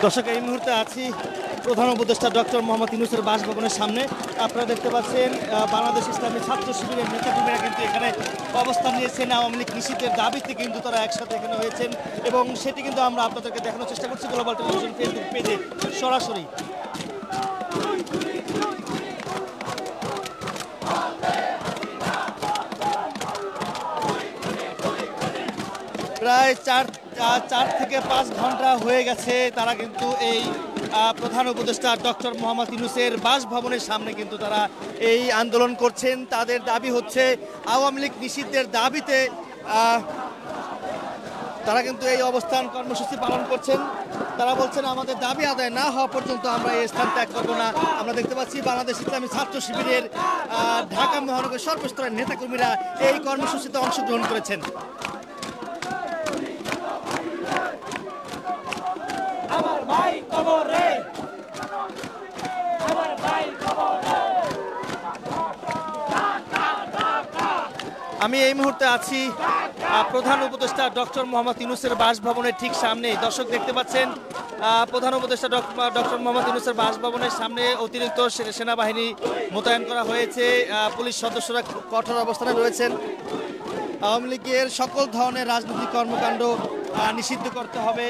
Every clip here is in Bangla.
দর্শক এই মুহূর্তে আছি প্রধান উপদেষ্টা ডক্টর মোহাম্মদ ইউনূসের বাসভবনের সামনে। আপনারা দেখতে পাচ্ছেন বাংলাদেশ ইসলামী ছাত্র শিবিরের নেতাকর্মীরা কিন্তু এখানে অবস্থান নিয়েছেন। আওয়ামী লীগ নিষিদ্ধের দাবিতে কিন্তু তারা একসাথে এখানে হয়েছেন এবং সেটি কিন্তু আমরা আপনাদেরকে দেখানোর চেষ্টা করছি গ্লোবাল টেলিভিশন ফেসবুক পেজে সরাসরি। প্রায় চার থেকে 5 ঘন্টা হয়ে গেছে তারা কিন্তু এই প্রধান উপদেষ্টা ডক্টর মোহাম্মদ ইউনূসের বাসভবনের সামনে কিন্তু তারা এই আন্দোলন করছেন। তাদের দাবি হচ্ছে আওয়ামী লীগ নিষিদ্ধের দাবিতে তারা কিন্তু এই অবস্থান কর্মসূচি পালন করছেন। তারা বলছেন আমাদের দাবি আদায় না হওয়া পর্যন্ত আমরা এই স্থান ত্যাগ করবো না। আমরা দেখতে পাচ্ছি বাংলাদেশ ইসলামী ছাত্র শিবিরের ঢাকা মহানগরের সর্বস্তরের নেতাকর্মীরা এই কর্মসূচিতে অংশগ্রহণ করেছেন। আমি এই মুহূর্তে আছি প্রধান উপদেষ্টা ডক্টর মোহাম্মদ ইউনূসের বাসভবনের ঠিক সামনে। দর্শক দেখতে পাচ্ছেন প্রধান উপদেষ্টা ডক্টর মোহাম্মদ ইউনূসের বাসভবনের সামনে অতিরিক্ত সেনাবাহিনী মোতায়েন করা হয়েছে। পুলিশ সদস্যরা কঠোর অবস্থানে রয়েছেন। আওয়ামী লীগের সকল ধরনের রাজনৈতিক কর্মকাণ্ড নিষিদ্ধ করতে হবে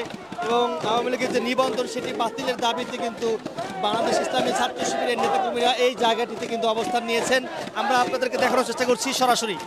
এবং আওয়ামী লীগের যে নিবন্ধন সেটি বাতিলের দাবিতে কিন্তু বাংলাদেশ ইসলামী ছাত্র শিবিরের নেতাকর্মীরা এই জায়গাটিতে কিন্তু অবস্থান নিয়েছেন। আমরা আপনাদেরকে দেখানোর চেষ্টা করছি সরাসরি।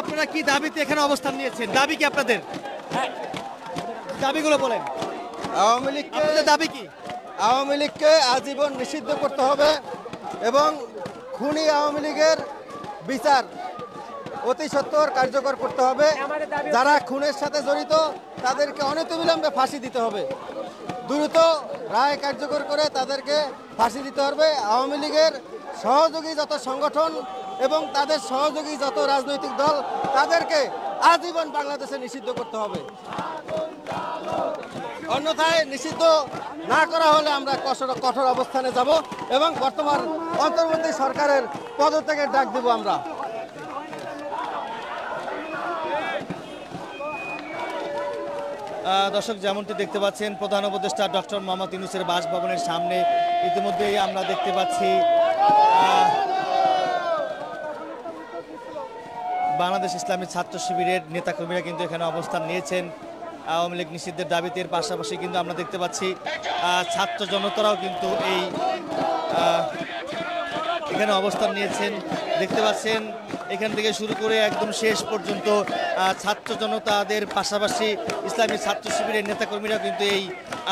আপনারা কি দাবিতে এখানে অবস্থান নিয়েছেন? দাবি কি আপনাদের? দাবিগুলো বলেন। আওয়ামী লীগকে দাবি কি? আওয়ামী লীগকে আজীবন নিষিদ্ধ করতে হবে এবং খুনি আওয়ামী লীগের বিচার অতি সত্বর কার্যকর করতে হবে। যারা খুনের সাথে জড়িত তাদেরকে অনতিবিলম্বে ফাঁসি দিতে হবে। দ্রুত রায় কার্যকর করে তাদেরকে ফাঁসি দিতে হবে। আওয়ামী লীগের সহযোগী যত সংগঠন এবং তাদের সহযোগী যত রাজনৈতিক দল তাদেরকে আজীবন বাংলাদেশে নিষিদ্ধ করতে হবে। অন্যথায় নিষিদ্ধ না করা হলে আমরা কঠোর অবস্থানে যাব এবং বর্তমান অন্তর্বর্তী সরকারের পদত্যাগের ডাক দেব আমরা। দর্শক যেমনটি দেখতে পাচ্ছেন প্রধান উপদেষ্টা ডক্টর মোহাম্মদ ইউনূসের বাসভবনের সামনে ইতিমধ্যেই আমরা দেখতে পাচ্ছি বাংলাদেশ ইসলামী ছাত্র শিবিরের নেতাকর্মীরা কিন্তু এখানে অবস্থান নিয়েছেন আওয়ামী লীগ নিষিদ্ধের দাবিতে। এর পাশাপাশি কিন্তু আমরা দেখতে পাচ্ছি ছাত্র জনতারাও কিন্তু এই এখানে অবস্থান নিয়েছেন। দেখতে পাচ্ছেন এখান থেকে শুরু করে একদম শেষ পর্যন্ত ছাত্র জনতাদের পাশাপাশি ইসলামী ছাত্র শিবিরের নেতাকর্মীরা কিন্তু এই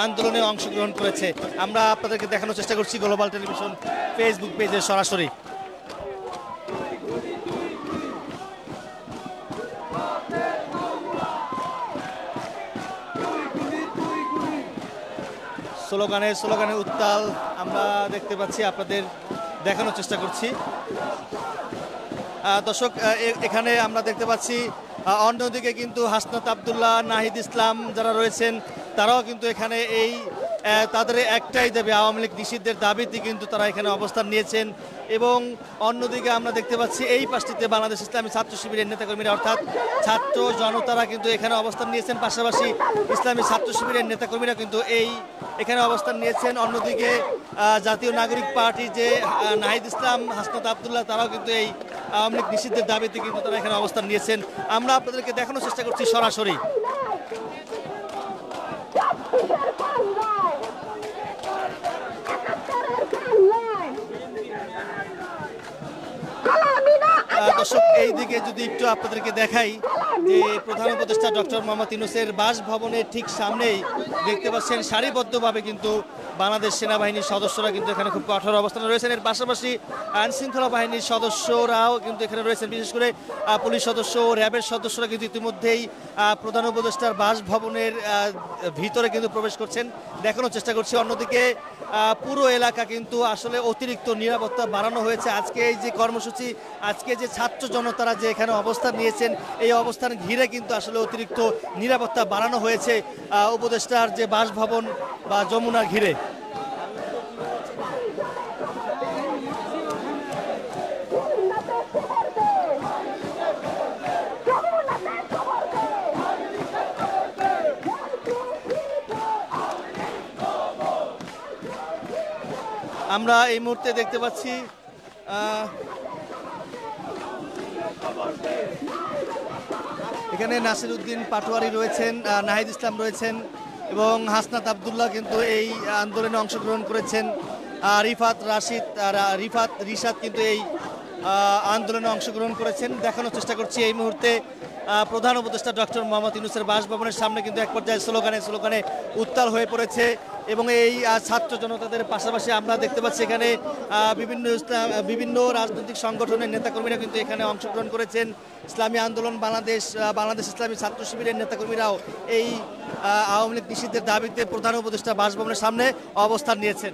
আন্দোলনে অংশগ্রহণ করেছে। আমরা আপনাদেরকে দেখানোর চেষ্টা করছি গ্লোবাল টেলিভিশন ফেসবুক পেজে সরাসরি। স্লোগানে উত্তাল আমরা দেখতে পাচ্ছি, আপনাদের দেখানোর চেষ্টা করছি। দর্শক এখানে আমরা দেখতে পাচ্ছি অন্যদিকে কিন্তু হাসনাত আবদুল্লাহ, নাহিদ ইসলাম যারা রয়েছেন তারাও কিন্তু এখানে এই তাদের একটাই দাবি আওয়ামী লীগ নিষিদ্ধের দাবিতে কিন্তু তারা এখানে অবস্থান নিয়েছেন। এবং অন্যদিকে আমরা দেখতে পাচ্ছি এই পাশটিতে বাংলাদেশ ইসলামী ছাত্র শিবিরের নেতাকর্মীরা অর্থাৎ ছাত্র জনতারা কিন্তু এখানে অবস্থান নিয়েছেন। পাশাপাশি ইসলামী ছাত্র শিবিরের নেতাকর্মীরা কিন্তু এখানে অবস্থান নিয়েছেন। অন্যদিকে জাতীয় নাগরিক পার্টি যে নাহিদ ইসলাম, হাসনাত আবদুল্লাহ তারাও কিন্তু এই আওয়ামী লীগ নিষিদ্ধের দাবিতে কিন্তু তারা এখানে অবস্থান নিয়েছেন। আমরা আপনাদেরকে দেখানোর চেষ্টা করছি সরাসরি। দর্শক এই দিকে যদি একটু আপনাদেরকে দেখাই যে প্রধান উপদেষ্টা ডক্টর মোহাম্মদ ইউনূসের বাসভবনের ঠিক সামনেই দেখতে পাচ্ছেন সারিবদ্ধভাবে কিন্তু বাংলাদেশ সেনাবাহিনীর সদস্যরা কিন্তু এখানে খুব কঠোর অবস্থানে রয়েছেন। এর পাশাপাশি আইন শৃঙ্খলা বাহিনীর সদস্যরাও কিন্তু এখানে রয়েছেন, বিশেষ করে পুলিশ সদস্য ও র্যাবের সদস্যরা কিন্তু ইতিমধ্যেই প্রধান উপদেষ্টার বাসভবনের ভিতরে কিন্তু প্রবেশ করছেন, দেখানোর চেষ্টা করছি। অন্যদিকে পুরো এলাকা কিন্তু আসলে অতিরিক্ত নিরাপত্তা বাড়ানো হয়েছে। আজকে এই যে কর্মসূচি, আজকে যে ছাত্র জনতারা যে এখানে অবস্থান নিয়েছেন, এই অবস্থান ঘিরে কিন্তু আসলে অতিরিক্ত নিরাপত্তা বাড়ানো হয়েছে উপদেষ্টার যে বাসভবন বা যমুনা ঘিরে। আমরা এই মুহূর্তে দেখতে পাচ্ছি এখানে নাসির উদ্দিন পাটোয়ারি রয়েছেন, নাহিদ ইসলাম রয়েছেন এবং হাসনাত আবদুল্লাহ কিন্তু এই আন্দোলনে অংশগ্রহণ করেছেন। রিফাত রিশাদ কিন্তু এই আন্দোলনে অংশগ্রহণ করেছেন। দেখানোর চেষ্টা করছি এই মুহূর্তে প্রধান উপদেষ্টা ডক্টর মোহাম্মদ ইউনূসের বাসভবনের সামনে কিন্তু এক পর্যায়ে স্লোগানে উত্তাল হয়ে পড়েছে এবং এই ছাত্র জনতাদের পাশাপাশি আমরা দেখতে পাচ্ছি এখানে বিভিন্ন রাজনৈতিক সংগঠনের নেতাকর্মীরা কিন্তু এখানে অংশগ্রহণ করেছেন। ইসলামী আন্দোলন বাংলাদেশ ইসলামী ছাত্র শিবিরের নেতাকর্মীরাও এই আওয়ামী লীগ নিষিদ্ধের দাবিতে প্রধান উপদেষ্টা বাসভবনের সামনে অবস্থান নিয়েছেন।